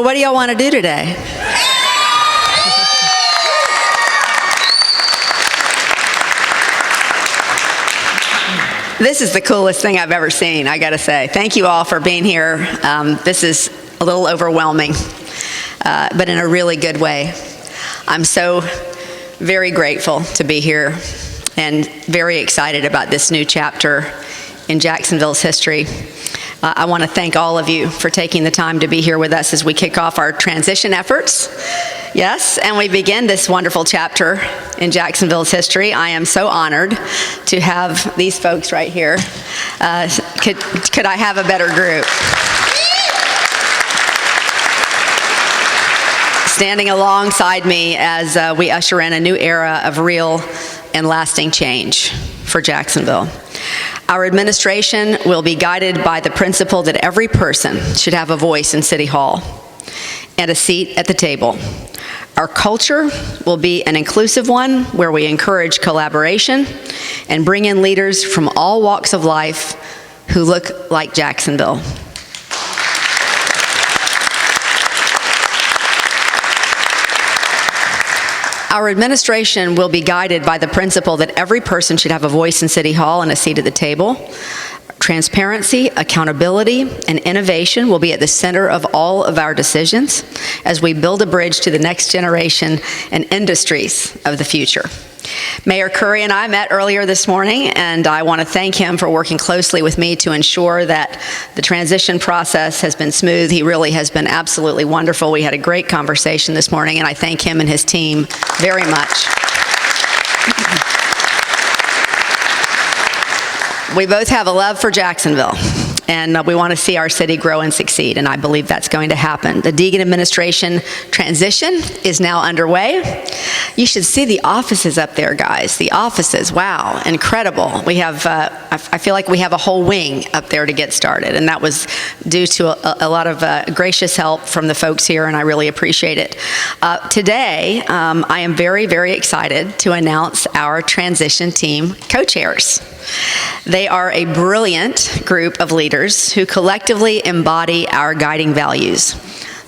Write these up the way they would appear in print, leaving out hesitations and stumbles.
What do y'all want to do today? This is the coolest thing I've ever seen, I gotta say. Thank you all for being here. This is a little overwhelming, but in a really good way. I'm so very grateful to be here and very excited about this new chapter in Jacksonville's history. I want to thank all of you for taking the time to be here with us as we kick off our transition efforts. Yes, and we begin this wonderful chapter in Jacksonville's history. I am so honored to have these folks right here. Could I have a better group? Standing alongside me as we usher in a new era of real and lasting change for Jacksonville. Our administration will be guided by the principle that every person should have a voice in City Hall and a seat at the table. Our culture will be an inclusive one where we encourage collaboration and bring in leaders from all walks of life who look like Jacksonville. Our administration will be guided by the principle that every person should have a voice in City Hall and a seat at the table. Transparency, accountability, and innovation will be at the center of all of our decisions as we build a bridge to the next generation and industries of the future. Mayor Curry and I met earlier this morning, and I want to thank him for working closely with me to ensure that the transition process has been smooth. He really has been absolutely wonderful. We had a great conversation this morning, and I thank him and his team very much. We both have a love for Jacksonville, and we want to see our city grow and succeed, and I believe that's going to happen. The Deegan administration transition is now underway. You should see the offices up there, guys. The offices, wow, incredible. We have, I feel like we have a whole wing up there to get started, and that was due to a lot of gracious help from the folks here, and I really appreciate it. Today, I am very, very excited to announce our transition team co-chairs. They are a brilliant group of leaders who collectively embody our guiding values.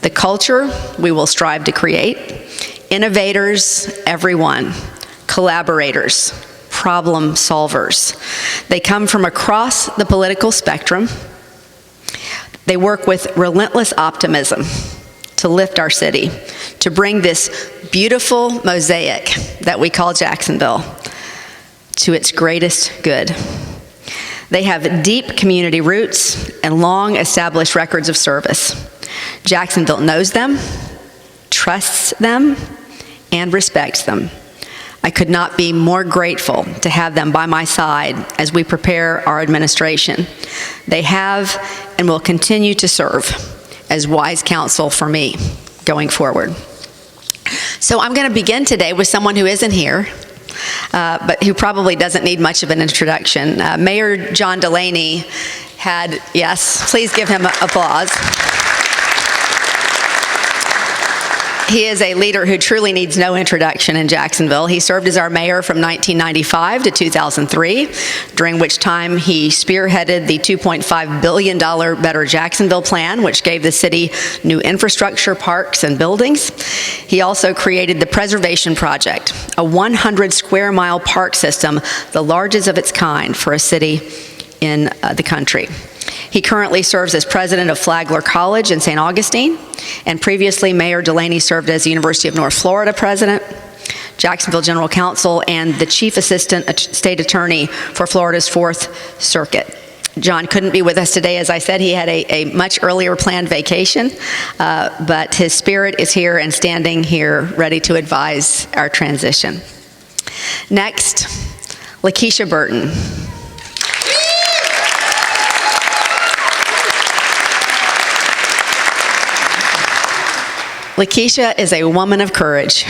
The culture we will strive to create, innovators, everyone, collaborators, problem solvers. They come from across the political spectrum. They work with relentless optimism to lift our city, to bring this beautiful mosaic that we call Jacksonville to its greatest good. They have deep community roots and long established records of service. Jacksonville knows them, trusts them, and respects them. I could not be more grateful to have them by my side as we prepare our administration. They have and will continue to serve as wise counsel for me going forward. So I'm going to begin today with someone who isn't here, but who probably doesn't need much of an introduction. Mayor John Delaney had, yes, please give him applause. He is a leader who truly needs no introduction in Jacksonville. He served as our mayor from 1995 to 2003, during which time he spearheaded the $2.5 billion Better Jacksonville plan, which gave the city new infrastructure, parks, and buildings. He also created the Preservation Project, a 100-square-mile park system, the largest of its kind for a city in the country. He currently serves as president of Flagler College in St. Augustine, and previously Mayor Delaney served as the University of North Florida president, Jacksonville General Counsel, and the chief assistant state attorney for Florida's 4th Circuit. John couldn't be with us today. As I said, he had a much earlier planned vacation, but his spirit is here and standing here ready to advise our transition. Next, Lakeisha Burton. Lakeisha is a woman of courage.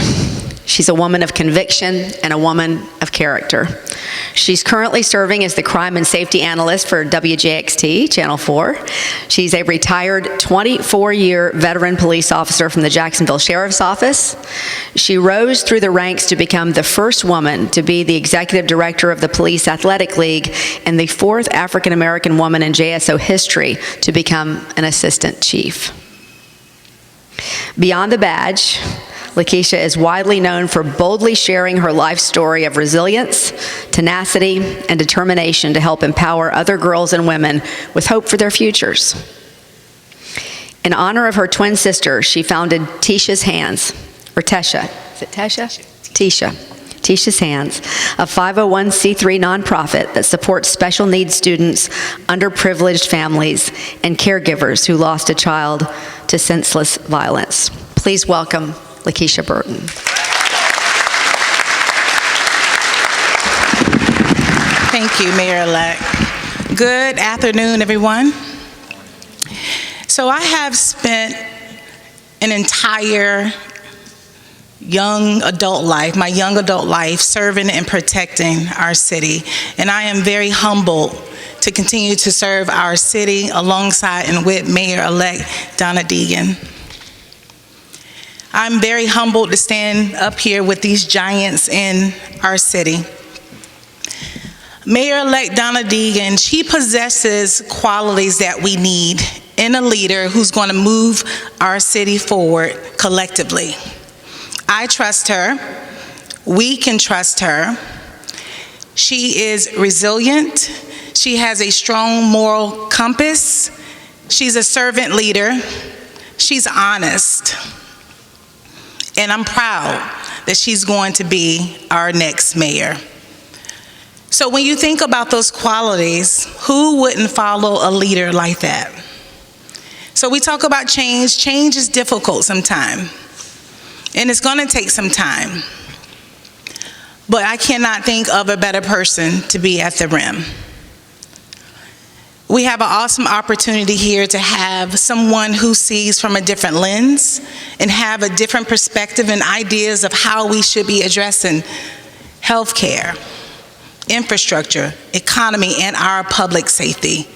She's a woman of conviction and a woman of character. She's currently serving as the crime and safety analyst for WJXT, Channel 4. She's a retired 24-year veteran police officer from the Jacksonville Sheriff's Office. She rose through the ranks to become the first woman to be the executive director of the Police Athletic League and the 4th African-American woman in JSO history to become an assistant chief. Beyond the badge, Lakeisha is widely known for boldly sharing her life story of resilience, tenacity, and determination to help empower other girls and women with hope for their futures. In honor of her twin sister, she founded Tisha's Hands, or Tesha. Is it Tesha? Tisha. Tisha's Hands, a 501c3 nonprofit that supports special needs students, underprivileged families, and caregivers who lost a child to senseless violence. Please welcome Lakeisha Burton. Thank you, Mayor-elect. Good afternoon, everyone. So I have spent an entire young adult life, serving and protecting our city. And I am very humbled to continue to serve our city alongside and with Mayor-elect Donna Deegan. I'm very humbled to stand up here with these giants in our city. Mayor-elect Donna Deegan, she possesses qualities that we need in a leader who's going to move our city forward collectively. I trust her. We can trust her. She is resilient. She has a strong moral compass. She's a servant leader. She's honest. And I'm proud that she's going to be our next mayor. So when you think about those qualities, who wouldn't follow a leader like that? So we talk about change. Change is difficult sometimes. And it's going to take some time. But I cannot think of a better person to be at the rim. We have an awesome opportunity here to have someone who sees from a different lens and have a different perspective and ideas of how we should be addressing healthcare, infrastructure, economy, and our public safety.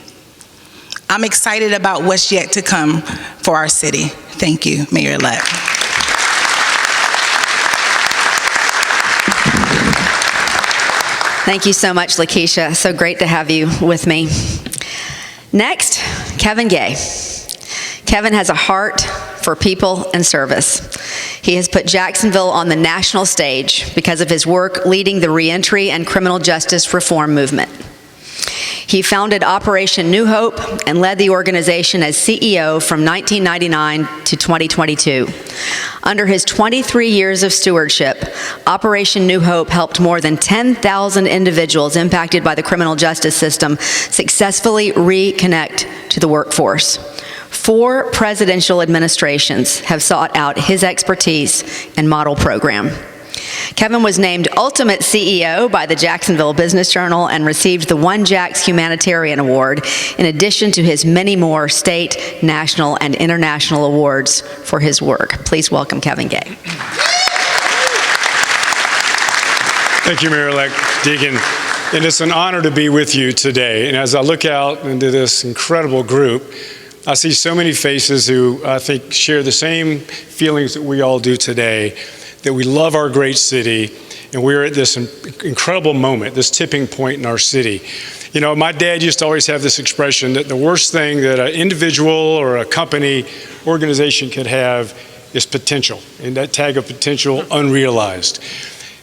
I'm excited about what's yet to come for our city. Thank you, Mayor-elect. Thank you so much, Lakeisha. So great to have you with me. Next, Kevin Gay. Kevin has a heart for people and service. He has put Jacksonville on the national stage because of his work leading the reentry and criminal justice reform movement. He founded Operation New Hope and led the organization as CEO from 1999 to 2022. Under his 23 years of stewardship, Operation New Hope helped more than 10,000 individuals impacted by the criminal justice system successfully reconnect to the workforce. 4 presidential administrations have sought out his expertise and model program. Kevin was named Ultimate CEO by the Jacksonville Business Journal and received the One Jacks Humanitarian Award, in addition to his many more state, national, and international awards for his work. Please welcome Kevin Gay. Thank you, Mayor-elect Deegan. And it's an honor to be with you today. And as I look out into this incredible group, I see so many faces who I think share the same feelings that we all do today, that we love our great city, and we're at this incredible moment, this tipping point in our city. You know, my dad used to always have this expression that the worst thing that an individual or a company, organization could have is potential, and that tag of potential, unrealized.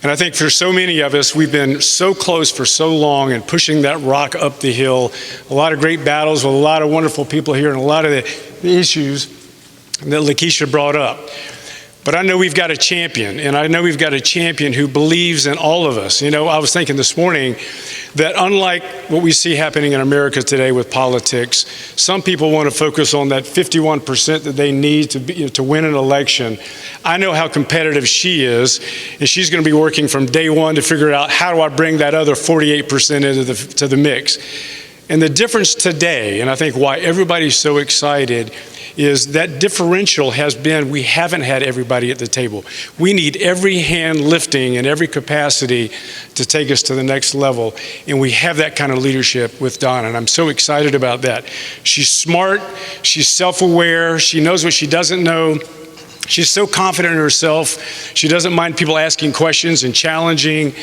And I think for so many of us, we've been so close for so long and pushing that rock up the hill, a lot of great battles with a lot of wonderful people here and a lot of the issues that Lakeisha brought up. But I know we've got a champion, and I know we've got a champion who believes in all of us. You know, I was thinking this morning that unlike what we see happening in America today with politics, some people want to focus on that 51% that they need to win an election. I know how competitive she is, and she's going to be working from day one to figure out how do I bring that other 48% into the mix. And the difference today, and I think why everybody's so excited, is that differential has been we haven't had everybody at the table. We need every hand lifting and every capacity to take us to the next level, and we have that kind of leadership with Donna, and I'm so excited about that. She's smart, she's self-aware, she knows what she doesn't know, She's so confident in herself. She doesn't mind people asking questions and challenging.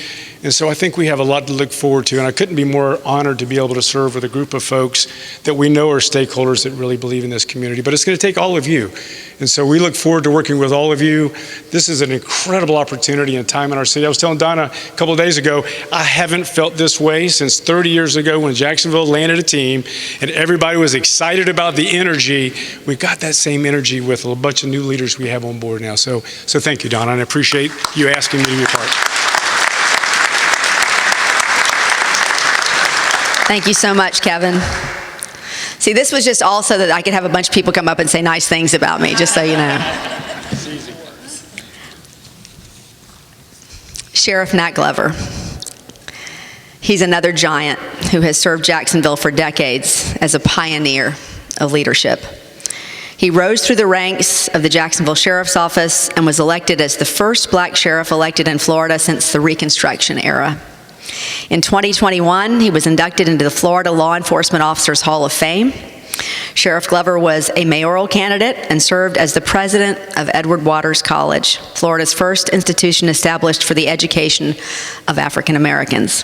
And so I think we have a lot to look forward to. And I couldn't be more honored to be able to serve with a group of folks that we know are stakeholders that really believe in this community. But it's going to take all of you. And so we look forward to working with all of you. This is an incredible opportunity and time in our city. I was telling Donna a couple of days ago, I haven't felt this way since 30 years ago when Jacksonville landed a team and everybody was excited about the energy. We've got that same energy with a bunch of new leaders we have on board now. So thank you, Donna, and I appreciate you asking me to be a part. Thank you so much, Kevin. See, this was just all so that I could have a bunch of people come up and say nice things about me, just so you know. Sheriff Nat Glover. He's another giant who has served Jacksonville for decades as a pioneer of leadership. He rose through the ranks of the Jacksonville Sheriff's Office and was elected as the first black sheriff elected in Florida since the Reconstruction era. In 2021, he was inducted into the Florida Law Enforcement Officers Hall of Fame. Sheriff Glover was a mayoral candidate and served as the president of Edward Waters College, Florida's first institution established for the education of African Americans.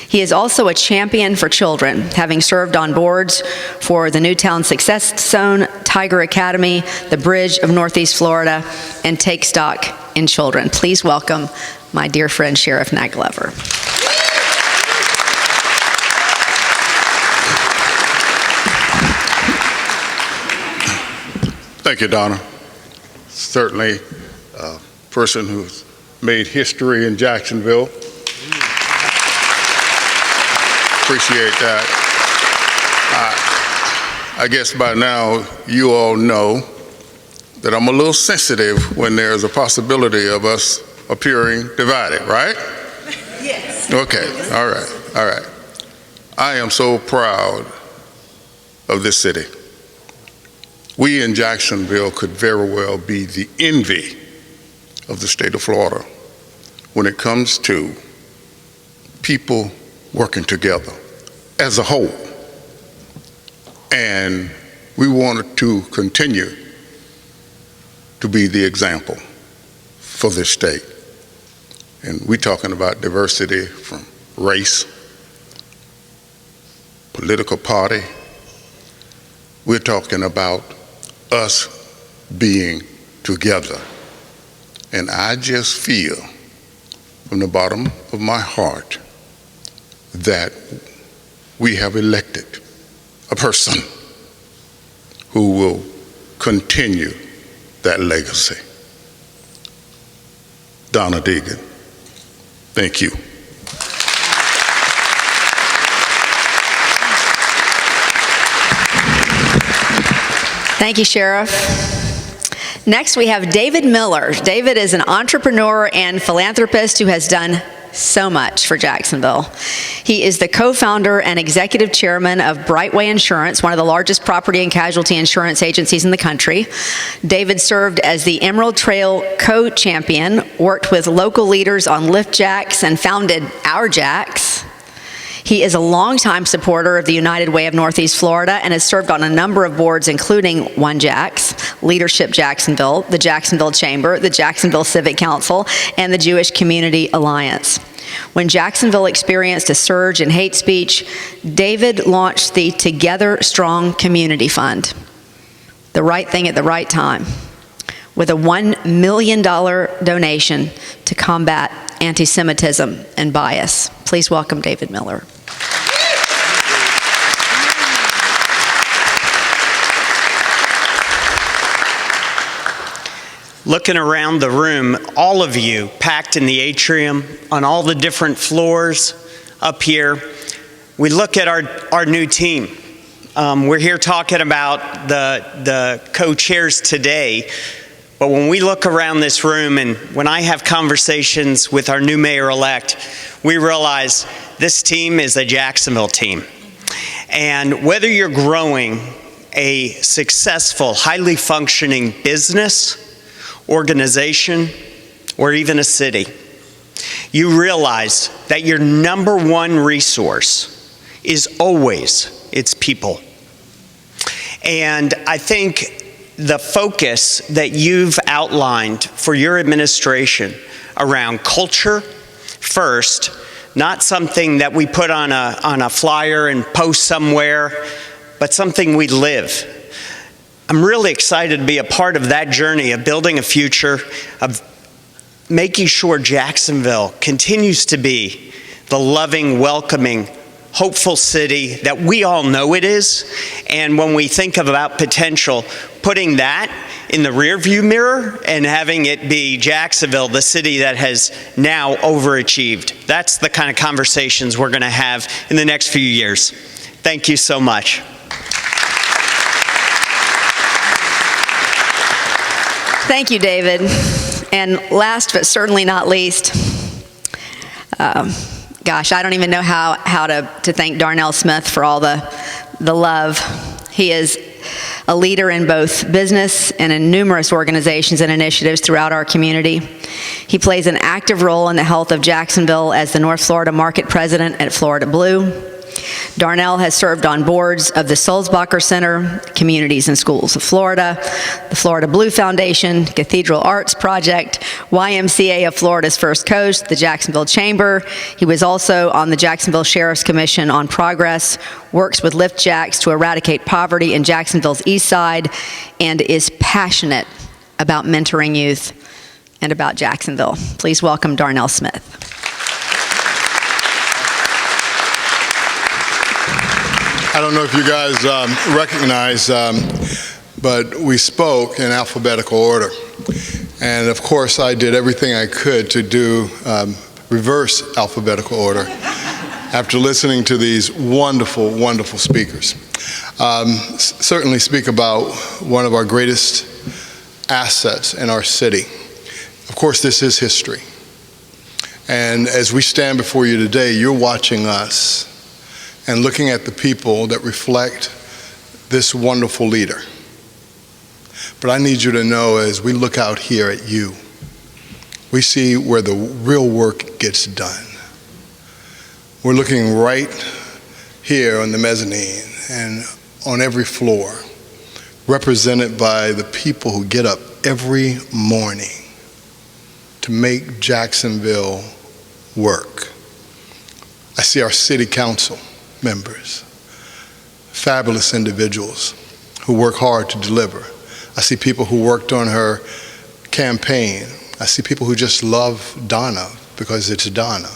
He is also a champion for children, having served on boards for the Newtown Success Zone, Tiger Academy, the Bridge of Northeast Florida, and Take Stock in Children. Please welcome my dear friend, Sheriff Nat Glover. Thank you, Donna. Certainly a person who's made history in Jacksonville. Appreciate that. I guess by now you all know that I'm a little sensitive when there's a possibility of us appearing divided, right? Yes. Okay, all right. I am so proud of this city. We in Jacksonville could very well be the envy of the state of Florida when it comes to people working together as a whole. And we wanted to continue to be the example for this state. And we're talking about diversity from race, political party. We're talking about us being together. And I just feel from the bottom of my heart that we have elected a person who will continue that legacy. Donna Deegan, thank you. Thank you, Sheriff. Next, we have David Miller. David is an entrepreneur and philanthropist who has done so much for Jacksonville. He is the co-founder and executive chairman of Brightway Insurance, one of the largest property and casualty insurance agencies in the country. David served as the Emerald Trail co-champion, worked with local leaders on Lift Jacks, and founded Our Jacks. He is a longtime supporter of the United Way of Northeast Florida and has served on a number of boards, including One Jacks, Leadership Jacksonville, the Jacksonville Chamber, the Jacksonville Civic Council, and the Jewish Community Alliance. When Jacksonville experienced a surge in hate speech, David launched the Together Strong Community Fund, the right thing at the right time, with a $1 million donation to combat anti-Semitism and bias. Please welcome David Miller. Looking around the room, all of you packed in the atrium on all the different floors up here, we look at our new team. We're here talking about the co-chairs today, but when we look around this room and when I have conversations with our new mayor-elect, we realize this team is a Jacksonville team. And whether you're growing a successful, highly functioning business, organization, or even a city, you realize that your number one resource is always its people. And I think the focus that you've outlined for your administration around culture first, not something that we put on a flyer and post somewhere, but something we live. I'm really excited to be a part of that journey of building a future, of making sure Jacksonville continues to be the loving, welcoming, hopeful city that we all know it is. And when we think about potential, putting that in the rearview mirror and having it be Jacksonville, the city that has now overachieved. That's the kind of conversations we're going to have in the next few years. Thank you so much. Thank you, David. And last but certainly not least, gosh, I don't even know how to thank Darnell Smith for all the love. He is a leader in both business and in numerous organizations and initiatives throughout our community. He plays an active role in the health of Jacksonville as the North Florida Market President at Florida Blue. Darnell has served on boards of the Sulzbacher Center, Communities and Schools of Florida, the Florida Blue Foundation, Cathedral Arts Project, YMCA of Florida's First Coast, the Jacksonville Chamber. He was also on the Jacksonville Sheriff's Commission on Progress, works with Lift Jacks to eradicate poverty in Jacksonville's East Side, and is passionate about mentoring youth and about Jacksonville. Please welcome Darnell Smith. I don't know if you guys recognize, but we spoke in alphabetical order. And of course, I did everything I could to do reverse alphabetical order after listening to these wonderful, wonderful speakers. Certainly speak about one of our greatest assets in our city. Of course, this is history. And as we stand before you today, you're watching us and looking at the people that reflect this wonderful leader. But I need you to know, as we look out here at you, we see where the real work gets done. We're looking right here on the mezzanine and on every floor, represented by the people who get up every morning to make Jacksonville work. I see our city council members, fabulous individuals who work hard to deliver. I see people who worked on her campaign. I see people who just love Donna because it's Donna.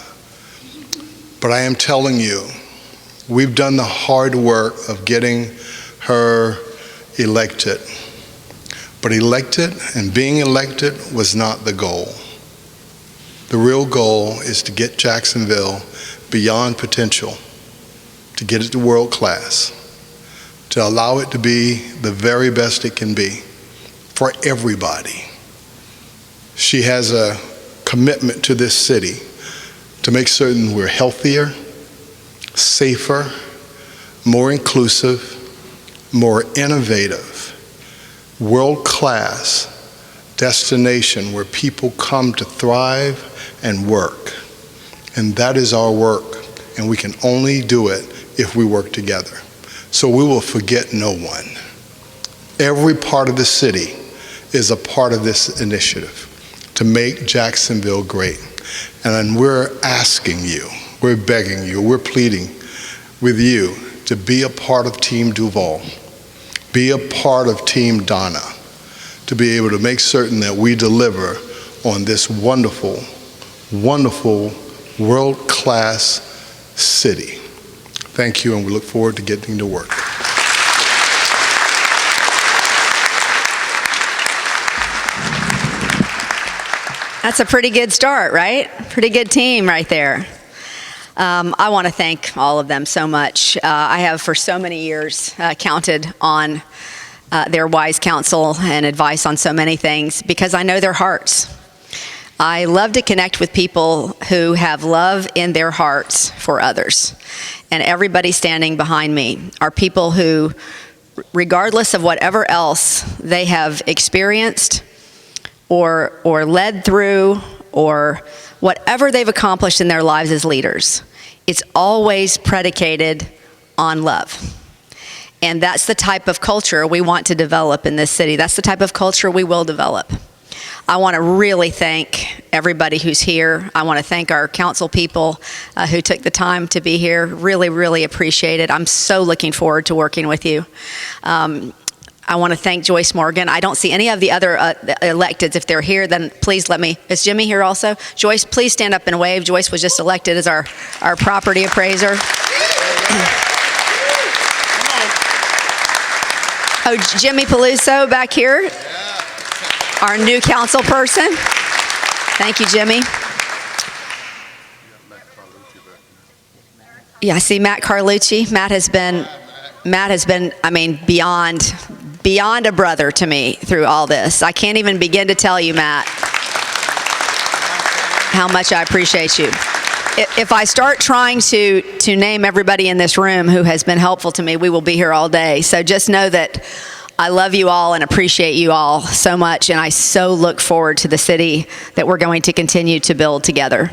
But I am telling you, we've done the hard work of getting her elected. But elected and being elected was not the goal. The real goal is to get Jacksonville beyond potential, to get it to world class, to allow it to be the very best it can be for everybody. She has a commitment to this city to make certain we're healthier, safer, more inclusive, more innovative, world-class destination where people come to thrive and work. And that is our work, and we can only do it if we work together. So we will forget no one. Every part of the city is a part of this initiative to make Jacksonville great. And we're asking you, we're begging you, we're pleading with you to be a part of Team Duval, be a part of Team Donna, to be able to make certain that we deliver on this wonderful, wonderful, world-class city. Thank you, and we look forward to getting to work. That's a pretty good start, right? Pretty good team right there. I want to thank all of them so much. I have for so many years counted on their wise counsel and advice on so many things because I know their hearts. I love to connect with people who have love in their hearts for others. And everybody standing behind me are people who, regardless of whatever else they have experienced or led through or whatever they've accomplished in their lives as leaders, it's always predicated on love. And that's the type of culture we want to develop in this city. That's the type of culture we will develop. I want to really thank everybody who's here. I want to thank our council people who took the time to be here. Really, really appreciate it. I'm so looking forward to working with you. I want to thank Joyce Morgan. I don't see any of the other electeds. If they're here, then please let me. Is Jimmy here also? Joyce, please stand up and wave. Joyce was just elected as our property appraiser. Oh, Jimmy Peluso back here, our new council person. Thank you, Jimmy. Yeah, I see Matt Carlucci. Matt has been, I mean, beyond a brother to me through all this. I can't even begin to tell you, Matt, how much I appreciate you. If I start trying to name everybody in this room who has been helpful to me, we will be here all day. So just know that I love you all and appreciate you all so much, and I so look forward to the city that we're going to continue to build together.